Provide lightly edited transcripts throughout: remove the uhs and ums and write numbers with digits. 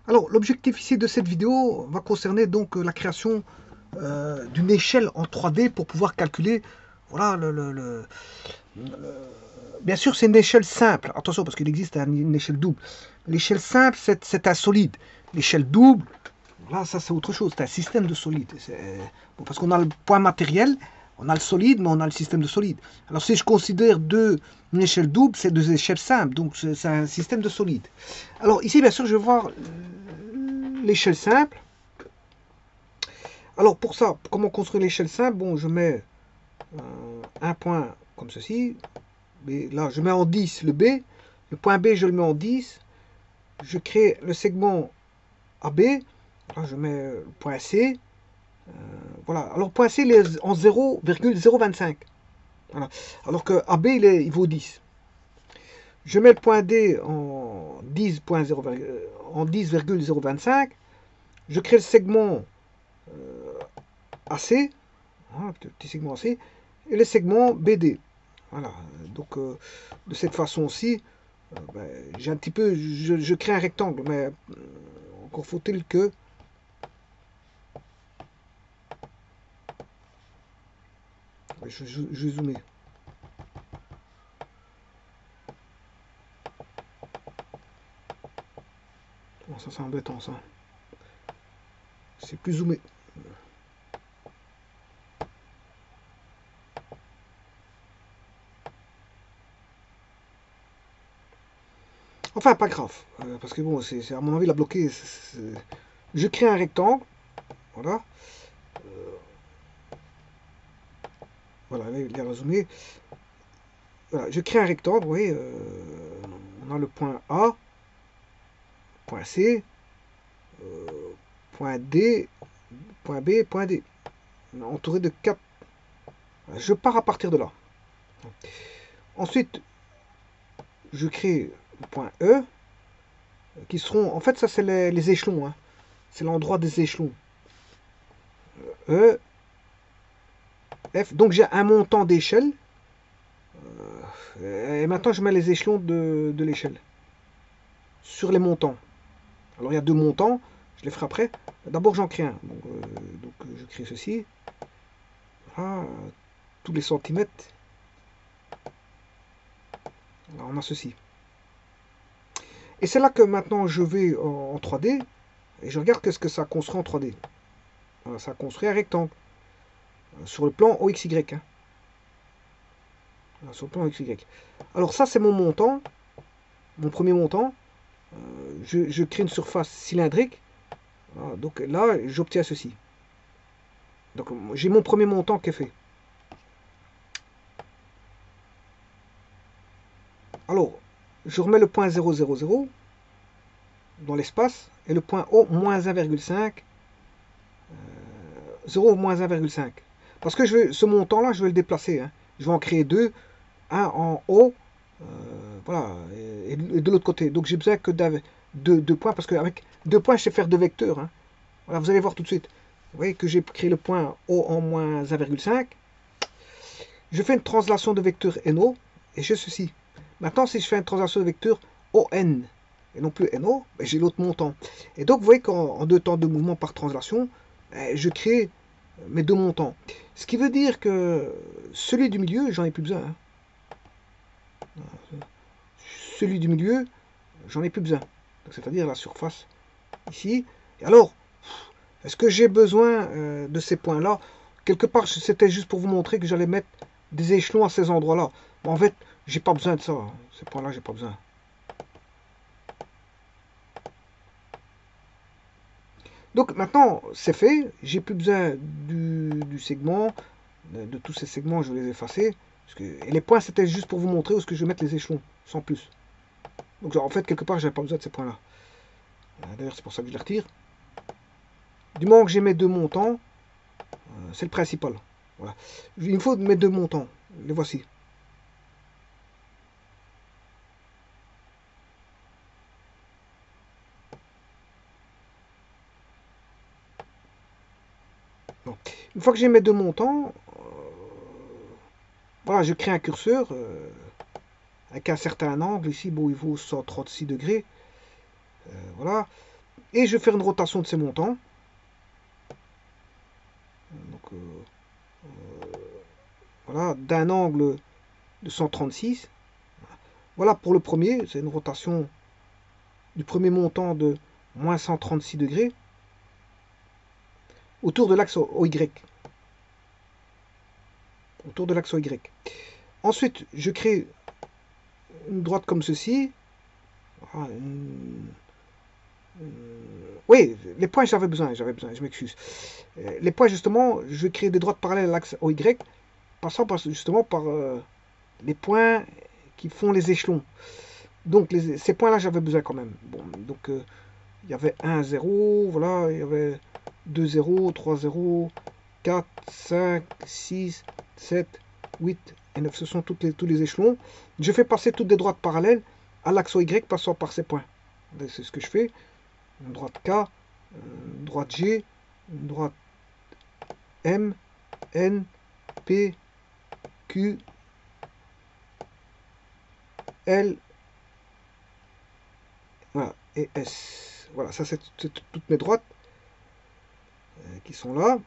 Alors, l'objectif ici de cette vidéo va concerner donc la création d'une échelle en 3D pour pouvoir calculer, voilà, bien sûr, c'est une échelle simple. Attention, parce qu'il existe une échelle double. L'échelle simple, c'est un solide. L'échelle double, là, ça c'est autre chose. C'est un système de solide. Bon, parce qu'on a le point matériel, on a le solide, mais on a le système de solide. Alors, si je considère une échelle double, c'est deux échelles simples. Donc, c'est un système de solide. Alors, ici, bien sûr, je vais voir l'échelle simple. Alors, pour ça, comment construire l'échelle simple? Bon, je mets un point comme ceci. Mais là, je mets en 10 le B. Le point B, je le mets en 10. Je crée le segment AB. Là, je mets le point C. Voilà. Alors, point C, il est en 0,025. Voilà. Alors que AB, il vaut 10. Je mets le point D en 10,025. Je crée le segment AC. Voilà, petit segment AC. Et le segment BD. Voilà. Donc, de cette façon-ci, ben, j'ai un petit peu, je crée un rectangle, mais encore faut-il que je zoome. Bon, ça c'est embêtant ça. C'est plus zoomé. Enfin, pas grave, parce que bon, c'est à mon avis la bloquer. Je crée un rectangle, voilà, voilà, il est zoomé. Voilà, je crée un rectangle, vous voyez, on a le point A, point C, point D, point B, point D, entouré de 4. Je pars à partir de là. Ensuite, je crée le point E, qui seront, en fait, ça c'est les échelons, hein. C'est l'endroit des échelons. E, F. Donc j'ai un montant d'échelle. Et maintenant je mets les échelons de l'échelle sur les montants. Alors il y a deux montants, je les ferai après. D'abord j'en crée un. Donc, je crée ceci. Voilà, tous les centimètres. Là, on a ceci. Et c'est là que maintenant je vais en 3D et je regarde qu'est-ce que ça construit en 3D. Voilà, ça construit un rectangle sur le plan OXY. Hein. Voilà, sur le plan OXY. Alors ça c'est mon montant, mon premier montant. Je crée une surface cylindrique. Voilà, donc là j'obtiens ceci. Donc j'ai mon premier montant qui est fait. Alors, je remets le point 0,00 dans l'espace et le point O moins 1,5, 0 moins 1,5. Parce que ce montant-là, je vais le déplacer. Hein. Je vais en créer deux, un en haut, voilà, et de l'autre côté. Donc j'ai besoin que deux points, parce qu'avec deux points, je sais faire deux vecteurs. Hein. Voilà, vous allez voir tout de suite. Vous voyez que j'ai créé le point O en moins 1,5. Je fais une translation de vecteur NO, et j'ai ceci. Maintenant, si je fais une translation de vecteur ON, et non plus NO, ben, j'ai l'autre montant. Et donc, vous voyez qu'en deux temps de mouvement par translation, ben, je crée mes deux montants. Ce qui veut dire que celui du milieu, j'en ai plus besoin. Hein. Celui du milieu, j'en ai plus besoin. C'est-à-dire la surface ici. Et alors, est-ce que j'ai besoin de ces points-là? Quelque part, c'était juste pour vous montrer que j'allais mettre des échelons à ces endroits-là. En fait, j'ai pas besoin de ça. Ces points-là, j'ai pas besoin. Donc maintenant, c'est fait. J'ai plus besoin du segment. De tous ces segments, je vais les effacer. Et les points, c'était juste pour vous montrer où est-ce que je vais mettre les échelons, sans plus. Donc en fait, quelque part, j'avais pas besoin de ces points-là. D'ailleurs, c'est pour ça que je les retire. Du moment que j'ai mes deux montants, c'est le principal. Voilà. Il me faut mes deux montants. Les voici. Bon. Une fois que j'ai mes deux montants, voilà, je crée un curseur avec un certain angle. Ici, bon, il vaut 136 degrés. Voilà. Et je vais faire une rotation de ces montants. Donc, voilà, d'un angle de 136. Voilà pour le premier, c'est une rotation du premier montant de moins 136 degrés autour de l'axe OY. Autour de l'axe OY. Ensuite, je crée une droite comme ceci. Voilà, oui, les points j'avais besoin, je m'excuse. Les points justement, je vais créer des droites parallèles à l'axe OY, passant justement par les points qui font les échelons. Donc ces points-là, j'avais besoin quand même. Bon, donc il y avait 1, 0, voilà, il y avait 2, 0, 3, 0, 4, 5, 6, 7, 8 et 9. Ce sont tous les échelons. Je fais passer toutes des droites parallèles à l'axe Y passant par ces points. C'est ce que je fais. Une droite K, une droite G, une droite M, N, P, Q, L, voilà, et S. Voilà, ça c'est toutes mes droites qui sont là.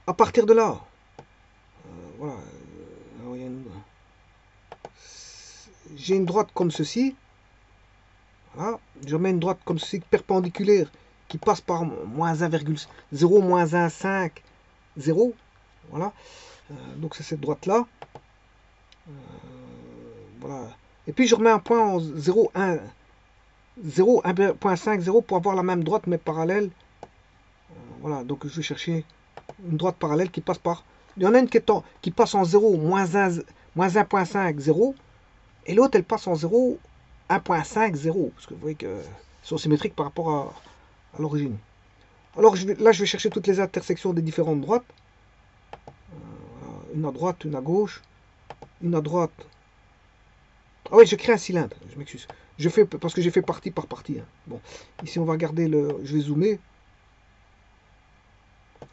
À partir de là, voilà, j'ai une droite comme ceci. Voilà, je mets une droite comme ceci perpendiculaire qui passe par moins 1,0, moins 1, 5, 0. Voilà, donc c'est cette droite là. Voilà. Et puis je remets un point en 0, 1, 0, 1.5, 0 pour avoir la même droite mais parallèle. Voilà, donc je vais chercher une droite parallèle qui passe par... Il y en a une qui passe en 0, moins 1, moins 1.5, 0. Et l'autre, elle passe en 0, 1.5, 0. Parce que vous voyez qu'elles sont symétriques par rapport à l'origine. Alors là, je vais chercher toutes les intersections des différentes droites. Voilà, une à droite, une à gauche, une à droite. Ah oui, je crée un cylindre, je m'excuse. Je fais parce que j'ai fait partie par partie. Hein. Bon, ici on va regarder le. Je vais zoomer.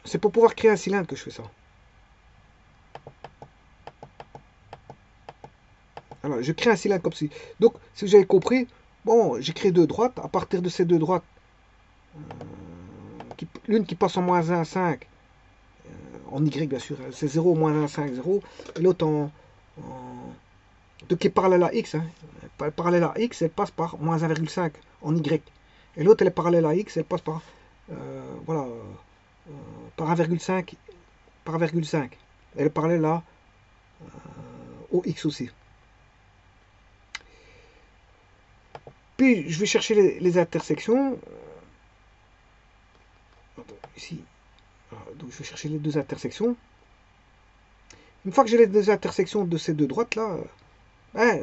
C'est pour pouvoir créer un cylindre que je fais ça. Alors, je crée un cylindre comme ci. Donc, si vous avez compris, bon, j'ai créé deux droites. À partir de ces deux droites, l'une qui passe en moins 1, 5, en Y bien sûr, c'est 0, moins 1, 5, 0. Et l'autre donc qui est parallèle à X. Hein. Parallèle à X, elle passe par moins 1,5 en Y. Et l'autre, elle est parallèle à X, elle passe par, voilà, par 1,5. Par 1,5. Elle est parallèle à, au X aussi. Puis, je vais chercher les intersections. Ici. Donc, je vais chercher les deux intersections. Une fois que j'ai les deux intersections de ces deux droites-là, voilà,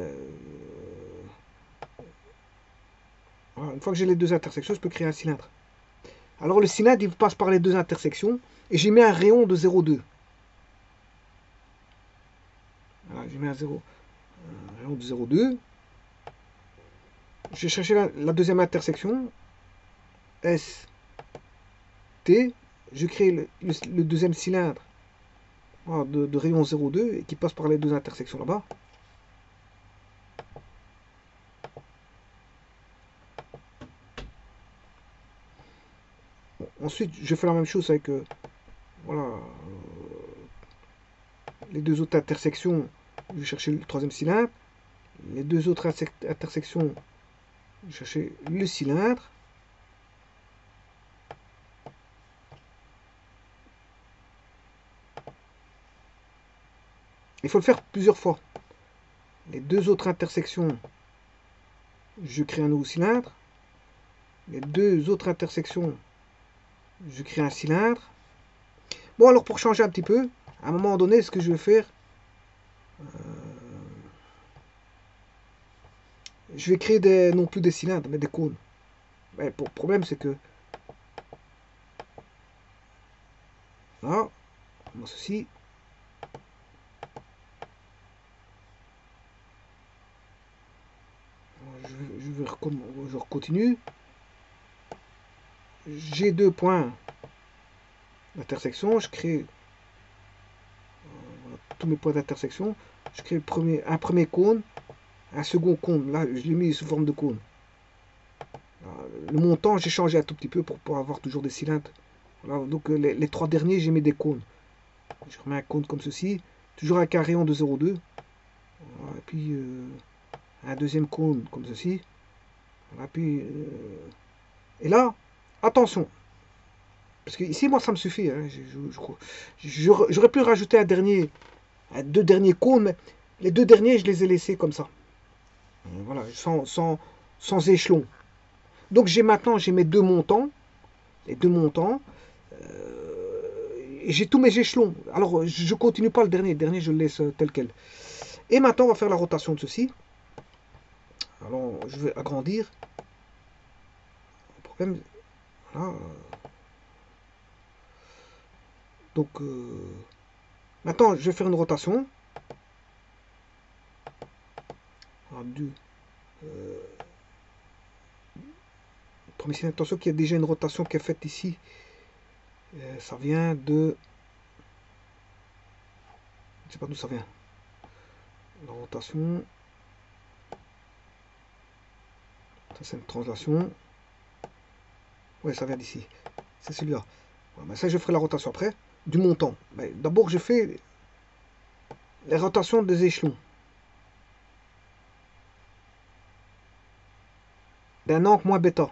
une fois que j'ai les deux intersections, je peux créer un cylindre. Alors, le cylindre, il passe par les deux intersections et j'y mets un rayon de 0,2. Voilà, j'y mets un rayon de 0,2. Je vais chercher la deuxième intersection. S, T. Je crée le deuxième cylindre voilà, de rayon 0,2 et qui passe par les deux intersections là-bas. Bon, ensuite, je fais la même chose avec voilà, les deux autres intersections. Je vais chercher le troisième cylindre. Les deux autres intersections, je vais chercher le cylindre. Il faut le faire plusieurs fois. Les deux autres intersections, je crée un nouveau cylindre. Les deux autres intersections, je crée un cylindre. Bon, alors pour changer un petit peu, à un moment donné, ce que je vais faire, je vais créer non plus des cylindres, mais des cônes. Mais le problème, c'est que là, on a ceci. Je continue. J'ai deux points d'intersection. Je crée tous mes points d'intersection. Je crée un premier cône, un second cône. Là, je l'ai mis sous forme de cône. Le montant, j'ai changé un tout petit peu pour avoir toujours des cylindres. Voilà, donc les trois derniers, j'ai mis des cônes. Je remets un cône comme ceci, toujours avec un rayon de 0,2. Voilà, et puis un deuxième cône comme ceci. Voilà, puis, et là, attention, parce que ici, moi, ça me suffit. Hein, j'aurais pu rajouter deux derniers cônes, mais les deux derniers, je les ai laissés comme ça. Voilà, sans échelon. Donc maintenant, j'ai mes deux montants, les deux montants, et j'ai tous mes échelons. Alors, je continue pas le dernier, je le laisse tel quel. Et maintenant, on va faire la rotation de ceci. Alors, je vais agrandir. Le problème, voilà. Donc, maintenant, je vais faire une rotation. Alors, premier signe, attention qu'il y a déjà une rotation qui est faite ici. Ça vient de... Je ne sais pas d'où ça vient. La rotation. Ça, c'est une translation. Oui, ça vient d'ici. C'est celui-là. Voilà, ça, je ferai la rotation après. Du montant. D'abord, je fais la rotation des échelons. D'un angle moins bêta.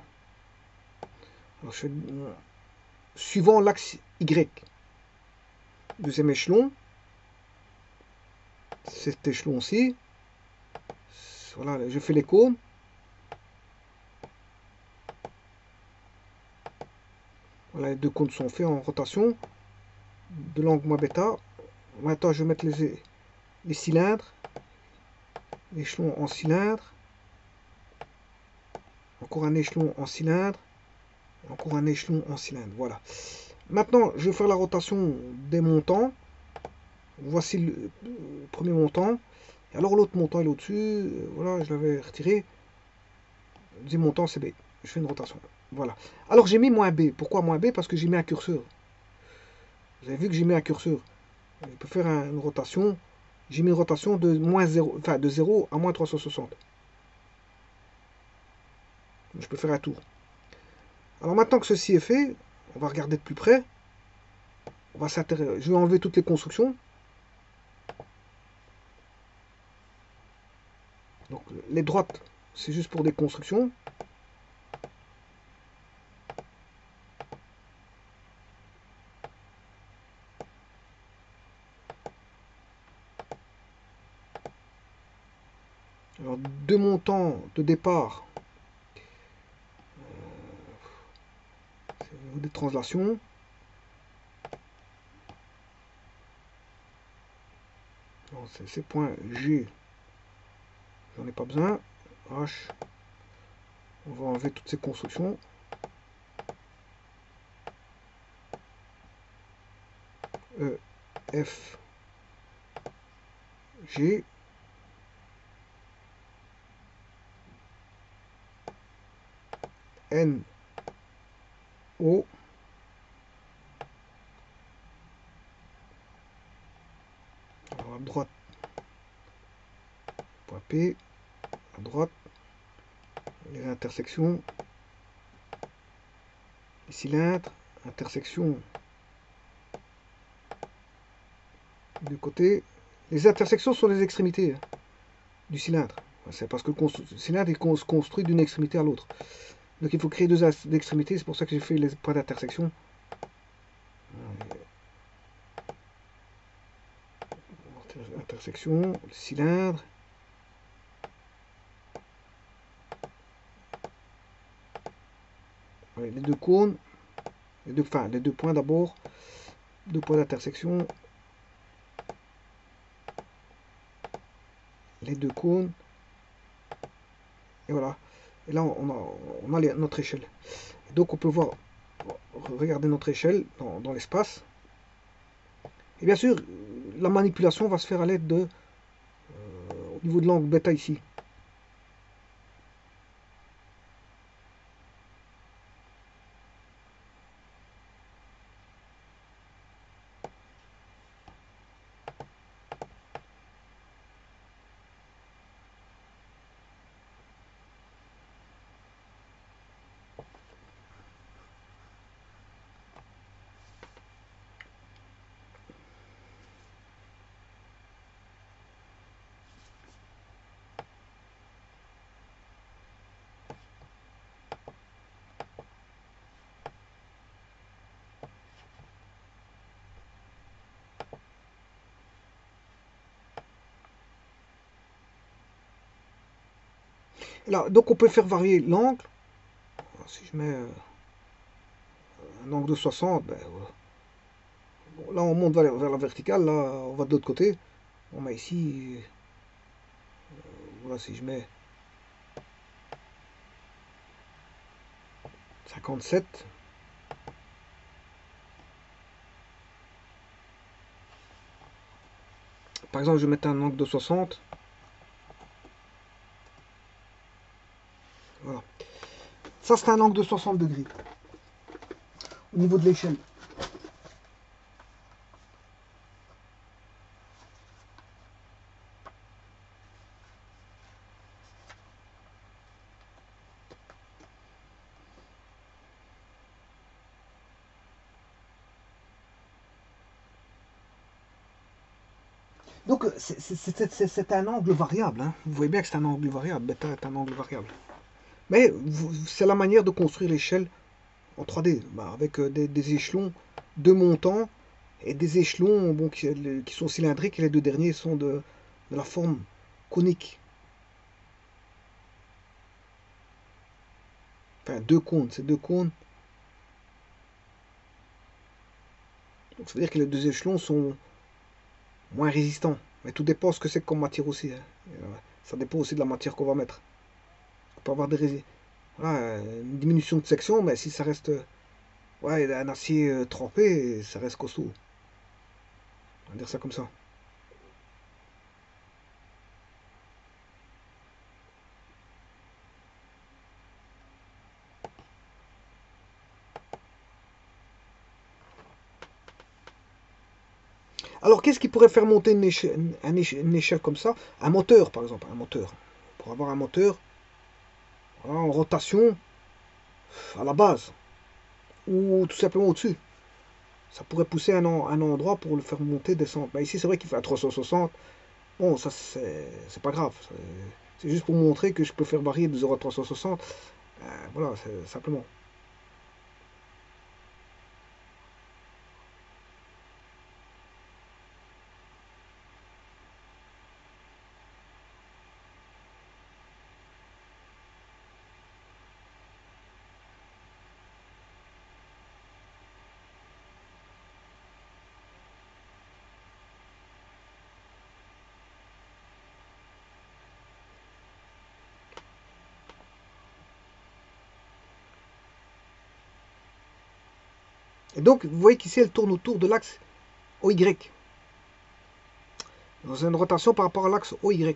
Alors, je fais suivant l'axe Y. Deuxième échelon. Cet échelon-ci. Voilà, je fais les cônes. Voilà, les deux cônes sont faits en rotation de l'angle moins bêta. Maintenant, je vais mettre les cylindres. L'échelon en cylindre. Encore un échelon en cylindre. Encore un échelon en cylindre. Voilà. Maintenant, je vais faire la rotation des montants. Voici le premier montant. Et alors l'autre montant il est au-dessus. Voilà, je l'avais retiré. Le deuxième montant, c'est B. Je fais une rotation. Voilà. Alors j'ai mis moins B. Pourquoi moins B? Parce que j'ai mis un curseur. Vous avez vu que j'ai mis un curseur. Je peux faire une rotation. J'ai mis une rotation de moins 0, enfin de 0 à moins 360. Je peux faire un tour. Alors maintenant que ceci est fait, on va regarder de plus près. Je vais enlever toutes les constructions. Donc les droites, c'est juste pour des constructions. Alors deux montants de départ, des translations. Ces points G, j'en ai pas besoin. H, on va enlever toutes ces constructions. E, F, G. N, O. Alors à droite, point P. À droite, les intersections. Les cylindres, intersections du côté. Les intersections sont les extrémités du cylindre. C'est parce que le cylindre se construit d'une extrémité à l'autre. Donc il faut créer deux extrémités, c'est pour ça que j'ai fait les points d'intersection. Intersection, cylindre. Les deux cônes, les deux points d'abord, deux points d'intersection, les deux cônes, et voilà. Et là, on a notre échelle. Et donc, on peut voir, regarder notre échelle dans l'espace. Et bien sûr, la manipulation va se faire à l'aide au niveau de l'angle bêta ici. Là, donc on peut faire varier l'angle. Si je mets un angle de 60, ben, bon, là on monte vers la verticale, là on va de l'autre côté. On met ici, voilà, si je mets 57, par exemple je vais mettre un angle de 60, voilà. Ça c'est un angle de 60 degrés au niveau de l'échelle. Donc c'est un angle variable, hein. Vous voyez bien que c'est un angle variable, bêta est un angle variable. Mais c'est la manière de construire l'échelle en 3D, bah, avec des échelons de montants et des échelons bon, qui sont cylindriques, et les deux derniers sont de la forme conique. Enfin, deux cônes, c'est deux cônes. Donc ça veut dire que les deux échelons sont moins résistants. Mais tout dépend ce que c'est comme matière aussi, hein. Ça dépend aussi de la matière qu'on va mettre. On peut avoir voilà, une diminution de section, mais si ça reste ouais, un acier trempé, ça reste costaud. On va dire ça comme ça. Alors, qu'est-ce qui pourrait faire monter une échelle comme ça? Un moteur, par exemple. Un moteur. Pour avoir un moteur voilà, en rotation à la base. Ou tout simplement au-dessus. Ça pourrait pousser un endroit pour le faire monter, descendre. Bah, ici, c'est vrai qu'il fait à 360. Bon, ça, c'est pas grave. C'est juste pour montrer que je peux faire varier de 0 à 360. Voilà, c'est simplement. Et donc, vous voyez qu'ici, elle tourne autour de l'axe OY. Dans une rotation par rapport à l'axe OY.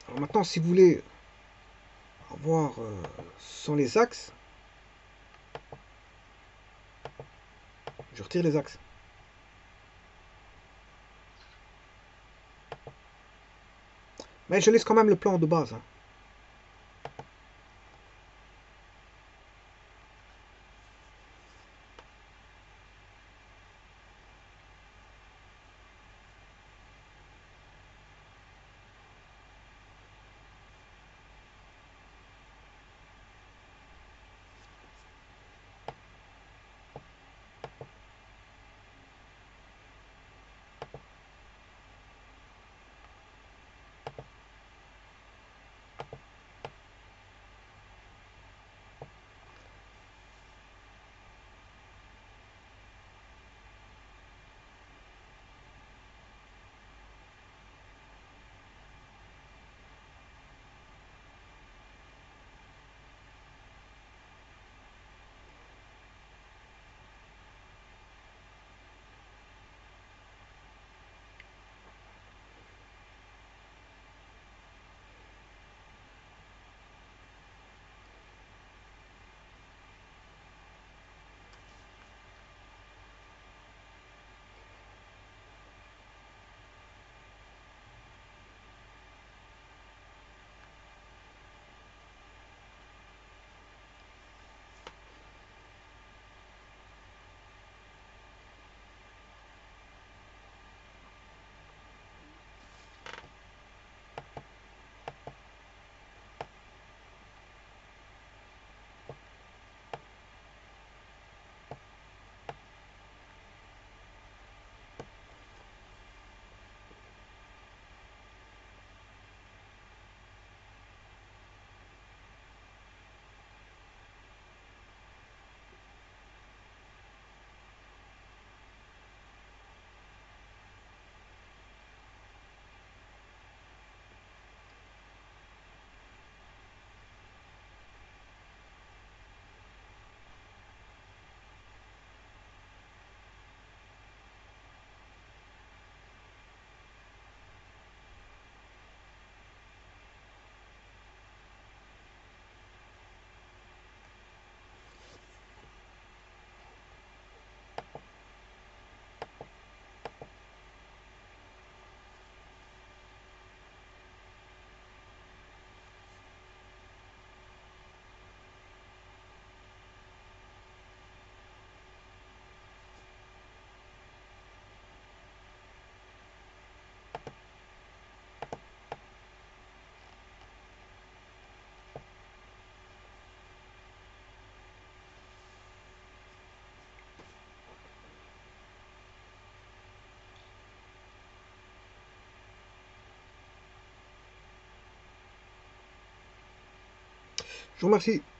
Alors maintenant, si vous voulez avoir sans les axes, je retire les axes. Mais je laisse quand même le plan de base, hein. Je vous remercie.